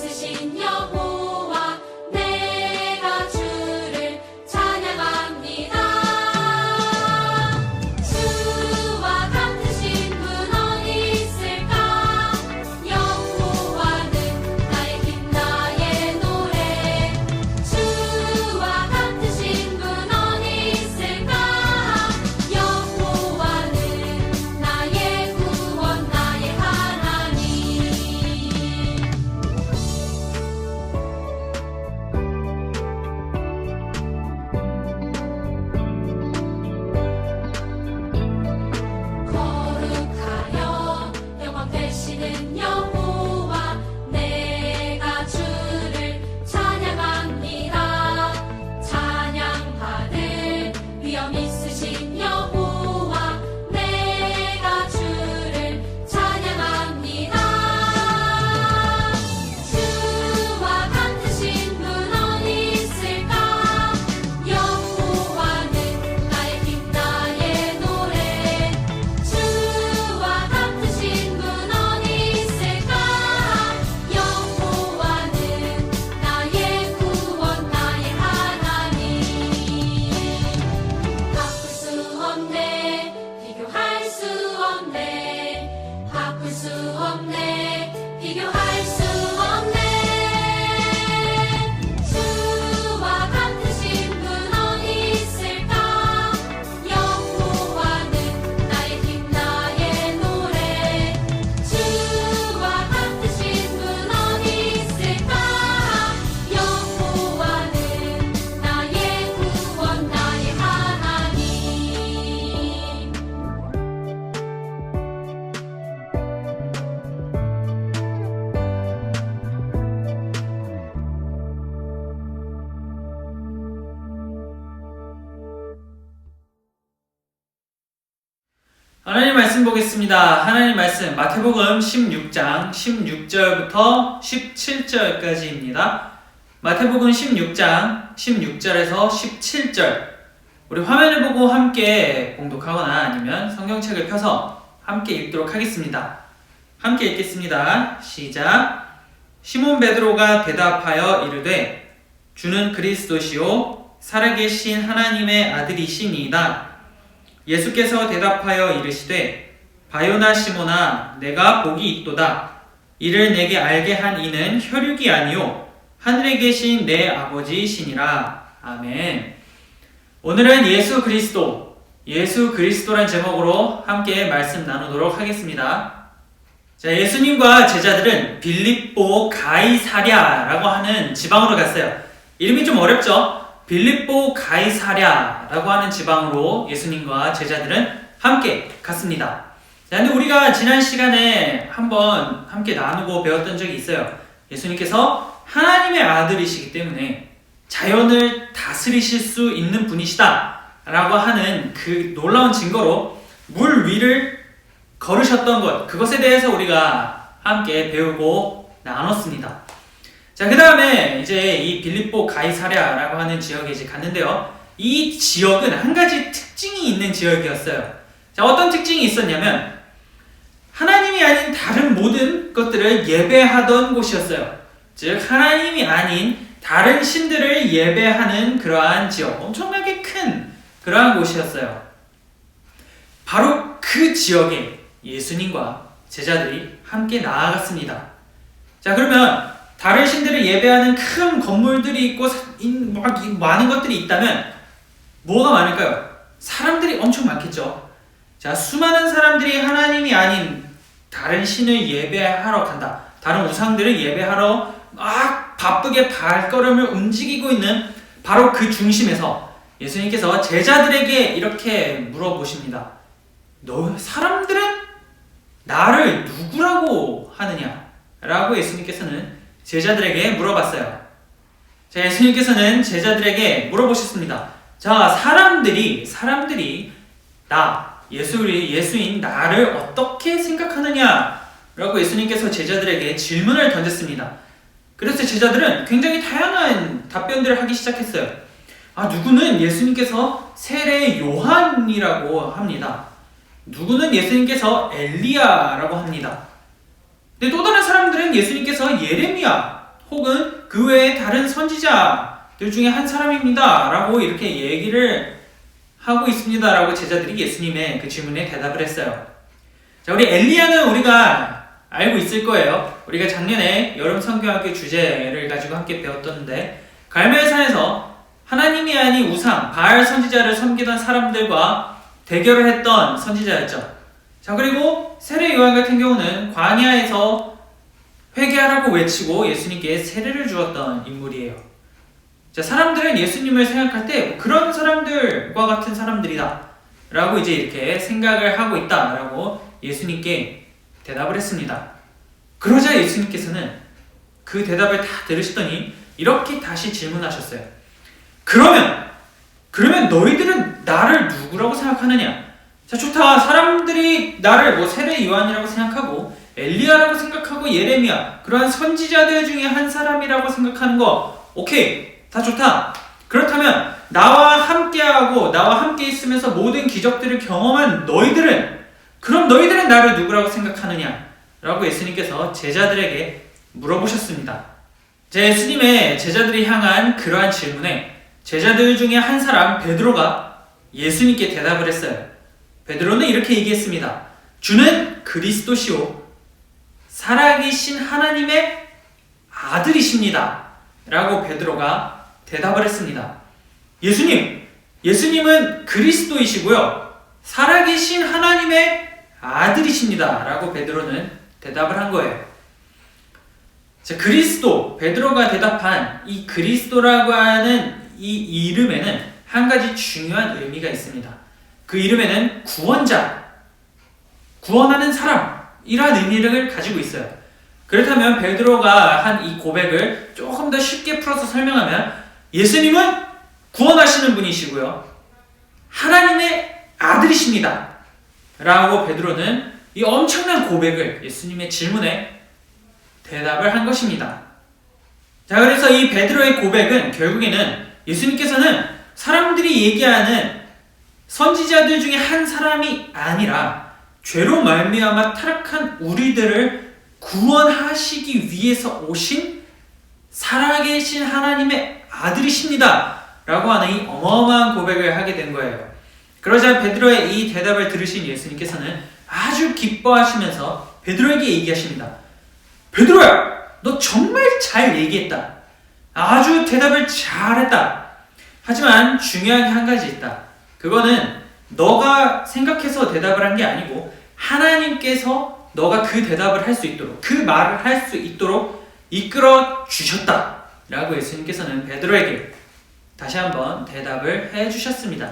있으신 여호와 내가 주를 찬양합니다. 주와 같으신 분 어디 있을까? 여호와는 나의 힘 나의 노래. 주와 같으신 분 어디 있을까? 여호와는 나의 구원 나의 하나님. 거룩하여 영원 되시는 여호와 내가 주를 찬양합니다. 찬양받을 위엄 있으신 여호와 내가 주를 찬양합니다. 주와 같으신 분 어디 있을까? 여호와는 나의 힘 나의 노래. 주와 같으신 분 어디 있을까? 여호와는 나의 구원 나의 하나님. 바꿀 수 없네 비교할 수 없네. 바꿀 수 없네 비교할 수 없네. 주와 같으신 분 어디 있을까? 여호와는 나의 힘 나의 노래. 주와 같으신 분 어디 있을까? 여호와는 나의 구원 나의 하나님. 하나님 말씀 보겠습니다. 하나님 말씀 마태복음 16장 16절부터 17절까지입니다. 마태복음 16장 16절에서 17절. 우리 화면을 보고 함께 봉독하거나 아니면 성경책을 펴서 함께 읽도록 하겠습니다. 함께 읽겠습니다. 시작. 시몬 베드로가 대답하여 이르되 주는 그리스도시요 살아계신 하나님의 아들이시니이다. 예수께서 대답하여 이르시되 바요나 시몬아 내가 복이 있도다. 이를 내게 알게 한 이는 혈육이 아니요 하늘에 계신 내 아버지이시니라. 아멘. 오늘은 예수 그리스도란 제목으로 함께 말씀 나누도록 하겠습니다. 자, 예수님과 제자들은 빌립보 가이사랴라고 하는 지방으로 갔어요. 이름이 좀 어렵죠? 빌립보 가이사랴라고 하는 지방으로 예수님과 제자들은 함께 갔습니다. 자, 근데 우리가 지난 시간에 한번 함께 나누고 배웠던 적이 있어요. 예수님께서 하나님의 아들이시기 때문에 자연을 다스리실 수 있는 분이시다 라고 하는 그 놀라운 증거로 물 위를 걸으셨던 것, 그것에 대해서 우리가 함께 배우고 나눴습니다. 자, 그 다음에 이제 이 빌립보 가이사랴라고 하는 지역에 이제 갔는데요. 이 지역은 한 가지 특징이 있는 지역이었어요. 자, 어떤 특징이 있었냐면 하나님이 아닌 다른 모든 것들을 예배하던 곳이었어요. 즉 하나님이 아닌 다른 신들을 예배하는 그러한 지역, 엄청나게 큰 그러한 곳이었어요. 바로 그 지역에 예수님과 제자들이 함께 나아갔습니다. 자, 그러면 다른 신들을 예배하는 큰 건물들이 있고 많은 것들이 있다면 뭐가 많을까요? 사람들이 엄청 많겠죠. 자, 수많은 사람들이 하나님이 아닌 다른 신을 예배하러 간다. 다른 우상들을 예배하러 막 바쁘게 발걸음을 움직이고 있는 바로 그 중심에서 예수님께서 제자들에게 이렇게 물어보십니다. 사람들은 나를 누구라고 하느냐? 라고 예수님께서는 제자들에게 물어봤어요. 자, 예수님께서는 제자들에게 물어보셨습니다. 자, 사람들이 예수인 나를 어떻게 생각하느냐? 라고 예수님께서 제자들에게 질문을 던졌습니다. 그래서 제자들은 굉장히 다양한 답변들을 하기 시작했어요. 누구는 예수님께서 세례 요한이라고 합니다. 누구는 예수님께서 엘리야라고 합니다. 근데 또 다른 사람들은 예수님께서 예레미야 혹은 그 외에 다른 선지자들 중에 한 사람입니다 라고 이렇게 얘기를 하고 있습니다 라고 제자들이 예수님의 그 질문에 대답을 했어요. 자, 우리 엘리야는 우리가 알고 있을 거예요. 우리가 작년에 여름 성경학교 주제를 가지고 함께 배웠던데, 갈멜산에서 하나님이 아닌 우상, 바알 선지자를 섬기던 사람들과 대결을 했던 선지자였죠. 자, 그리고 세례 요한 같은 경우는 광야에서 회개하라고 외치고 예수님께 세례를 주었던 인물이에요. 자, 사람들은 예수님을 생각할 때 그런 사람들과 같은 사람들이다 라고 이제 이렇게 생각을 하고 있다 라고 예수님께 대답을 했습니다. 그러자 예수님께서는 그 대답을 다 들으시더니 이렇게 다시 질문하셨어요. 그러면 너희들은 나를 누구라고 생각하느냐? 자, 좋다. 사람들이 나를 뭐 세례 요한이라고 생각하고 엘리야라고 생각하고 예레미야, 그러한 선지자들 중에 한 사람이라고 생각하는 거 오케이, 다 좋다. 그렇다면 나와 함께하고 나와 함께 있으면서 모든 기적들을 경험한 너희들은 나를 누구라고 생각하느냐? 라고 예수님께서 제자들에게 물어보셨습니다. 예수님의 제자들이 향한 그러한 질문에 제자들 중에 한 사람 베드로가 예수님께 대답을 했어요. 베드로는 이렇게 얘기했습니다. 주는 그리스도시요 살아계신 하나님의 아들이십니다 라고 베드로가 대답을 했습니다. 예수님은 그리스도이시고요 살아계신 하나님의 아들이십니다 라고 베드로는 대답을 한 거예요. 자, 베드로가 대답한 이 그리스도라고 하는 이 이름에는 한 가지 중요한 의미가 있습니다. 그 이름에는 구원자, 구원하는 사람이라는 의미를 가지고 있어요. 그렇다면 베드로가 한 이 고백을 조금 더 쉽게 풀어서 설명하면 예수님은 구원하시는 분이시고요 하나님의 아들이십니다 라고 베드로는 이 엄청난 고백을 예수님의 질문에 대답을 한 것입니다. 자, 그래서 이 베드로의 고백은 결국에는 예수님께서는 사람들이 얘기하는 선지자들 중에 한 사람이 아니라 죄로 말미암아 타락한 우리들을 구원하시기 위해서 오신 살아계신 하나님의 아들이십니다 라고 하는 이 어마어마한 고백을 하게 된 거예요. 그러자 베드로의 이 대답을 들으신 예수님께서는 아주 기뻐하시면서 베드로에게 얘기하십니다. 베드로야, 너 정말 잘 얘기했다. 아주 대답을 잘했다. 하지만 중요한 게 한 가지 있다. 그거는 너가 생각해서 대답을 한 게 아니고 하나님께서 너가 그 대답을 할 수 있도록, 그 말을 할 수 있도록 이끌어 주셨다 라고 예수님께서는 베드로에게 다시 한번 대답을 해 주셨습니다.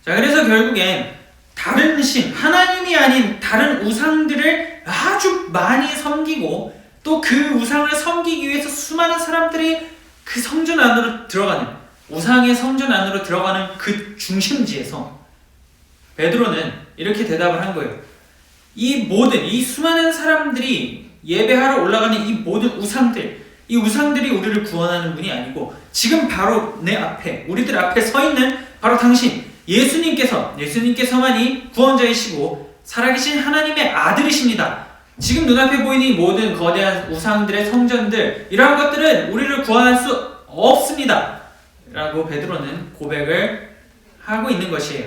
자, 그래서 결국엔 다른 신, 하나님이 아닌 다른 우상들을 아주 많이 섬기고 또 그 우상을 섬기기 위해서 수많은 사람들이 그 성전 안으로 들어가는, 우상의 성전 안으로 들어가는 그 중심지에서 베드로는 이렇게 대답을 한 거예요. 이 수많은 사람들이 예배하러 올라가는 이 모든 우상들, 이 우상들이 우리를 구원하는 분이 아니고 지금 바로 내 앞에, 우리들 앞에 서 있는 바로 당신, 예수님께서만이 구원자이시고 살아계신 하나님의 아들이십니다. 지금 눈앞에 보이는 이 모든 거대한 우상들의 성전들, 이러한 것들은 우리를 구원할 수 없습니다 라고 베드로는 고백을 하고 있는 것이에요.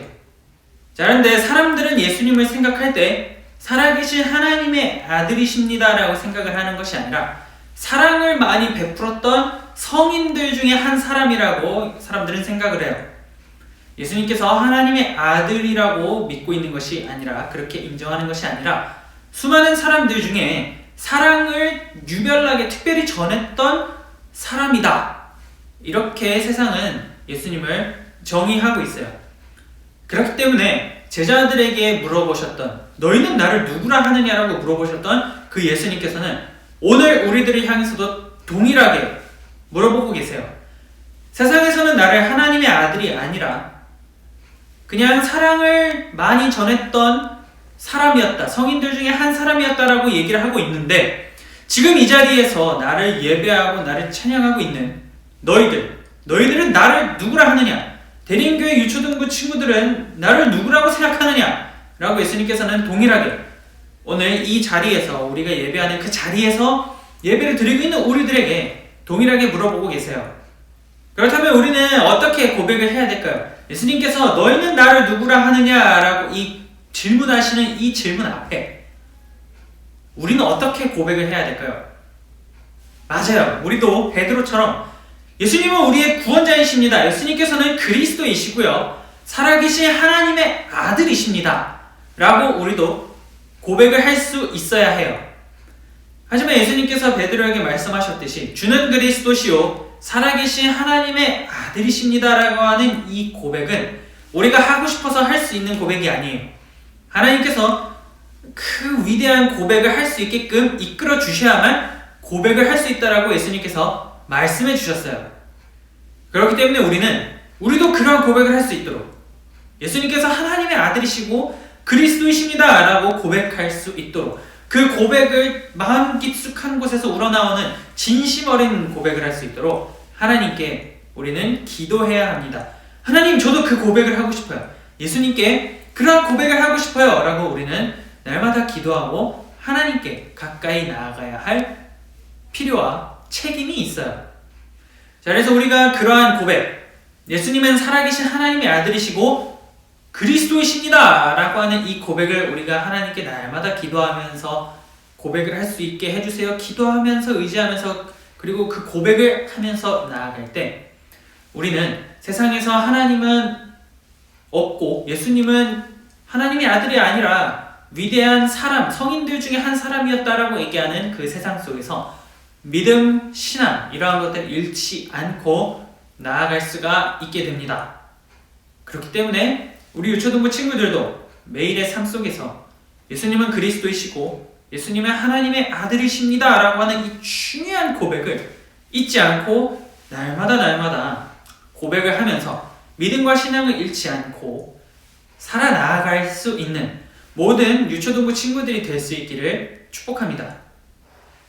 자, 그런데 사람들은 예수님을 생각할 때 살아계신 하나님의 아들이십니다 라고 생각을 하는 것이 아니라 사랑을 많이 베풀었던 성인들 중에 한 사람이라고 사람들은 생각을 해요. 예수님께서 하나님의 아들이라고 믿고 있는 것이 아니라, 그렇게 인정하는 것이 아니라 수많은 사람들 중에 사랑을 유별나게 특별히 전했던 사람이다, 이렇게 세상은 예수님을 정의하고 있어요. 그렇기 때문에 제자들에게 물어보셨던, 너희는 나를 누구라 하느냐라고 물어보셨던 그 예수님께서는 오늘 우리들을 향해서도 동일하게 물어보고 계세요. 세상에서는 나를 하나님의 아들이 아니라 그냥 사랑을 많이 전했던 사람이었다, 성인들 중에 한 사람이었다라고 얘기를 하고 있는데, 지금 이 자리에서 나를 예배하고 나를 찬양하고 있는 너희들은 나를 누구라 하느냐? 대림교회 유초등부 친구들은 나를 누구라고 생각하느냐? 라고 예수님께서는 동일하게 오늘 이 자리에서, 우리가 예배하는 그 자리에서 예배를 드리고 있는 우리들에게 동일하게 물어보고 계세요. 그렇다면 우리는 어떻게 고백을 해야 될까요? 예수님께서 너희는 나를 누구라 하느냐라고 이 질문하시는 이 질문 앞에 우리는 어떻게 고백을 해야 될까요? 맞아요. 우리도 베드로처럼 예수님은 우리의 구원자이십니다. 예수님께서는 그리스도이시고요. 살아계신 하나님의 아들이십니다. 라고 우리도 고백을 할 수 있어야 해요. 하지만 예수님께서 베드로에게 말씀하셨듯이 주는 그리스도시요 살아계신 하나님의 아들이십니다 라고 하는 이 고백은 우리가 하고 싶어서 할 수 있는 고백이 아니에요. 하나님께서 그 위대한 고백을 할 수 있게끔 이끌어 주셔야만 고백을 할 수 있다라고 예수님께서 말씀해 주셨어요. 그렇기 때문에 우리도 그러한 고백을 할 수 있도록 예수님께서 하나님의 아들이시고 그리스도이십니다 라고 고백할 수 있도록 그 고백을 마음 깊숙한 곳에서 우러나오는 진심 어린 고백을 할 수 있도록 하나님께 우리는 기도해야 합니다. 하나님, 저도 그 고백을 하고 싶어요. 예수님께 그런 고백을 하고 싶어요 라고 우리는 날마다 기도하고 하나님께 가까이 나아가야 할 필요와 책임이 있어요. 자, 그래서 우리가 그러한 고백, 예수님은 살아계신 하나님의 아들이시고 그리스도이십니다 라고 하는 이 고백을 우리가 하나님께 날마다 기도하면서 고백을 할 수 있게 해주세요. 기도하면서 의지하면서 그리고 그 고백을 하면서 나아갈 때 우리는 세상에서 하나님은 없고 예수님은 하나님의 아들이 아니라 위대한 사람, 성인들 중에 한 사람이었다라고 얘기하는 그 세상 속에서 믿음, 신앙 이러한 것들을 잃지 않고 나아갈 수가 있게 됩니다. 그렇기 때문에 우리 유초등부 친구들도 매일의 삶 속에서 예수님은 그리스도이시고 예수님은 하나님의 아들이십니다 라고 하는 이 중요한 고백을 잊지 않고 날마다 고백을 하면서 믿음과 신앙을 잃지 않고 살아나아갈 수 있는 모든 유초등부 친구들이 될 수 있기를 축복합니다.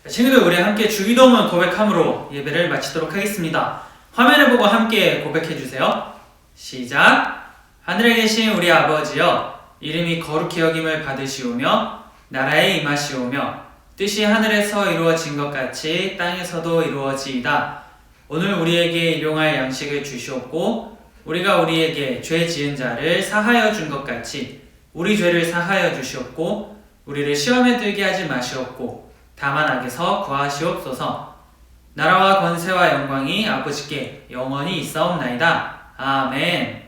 친구들, 우리 함께 주기도문 고백함으로 예배를 마치도록 하겠습니다. 화면을 보고 함께 고백해주세요. 시작! 하늘에 계신 우리 아버지여, 이름이 거룩히 여김을 받으시오며 나라에 임하시오며 뜻이 하늘에서 이루어진 것 같이 땅에서도 이루어지이다. 오늘 우리에게 일용할 양식을 주시옵고 우리가 우리에게 죄 지은 자를 사하여 준 것 같이 우리 죄를 사하여 주시옵고 우리를 시험에 들게 하지 마시옵고 다만 악에서 구하시옵소서. 나라와 권세와 영광이 아버지께 영원히 있사옵나이다. 아멘.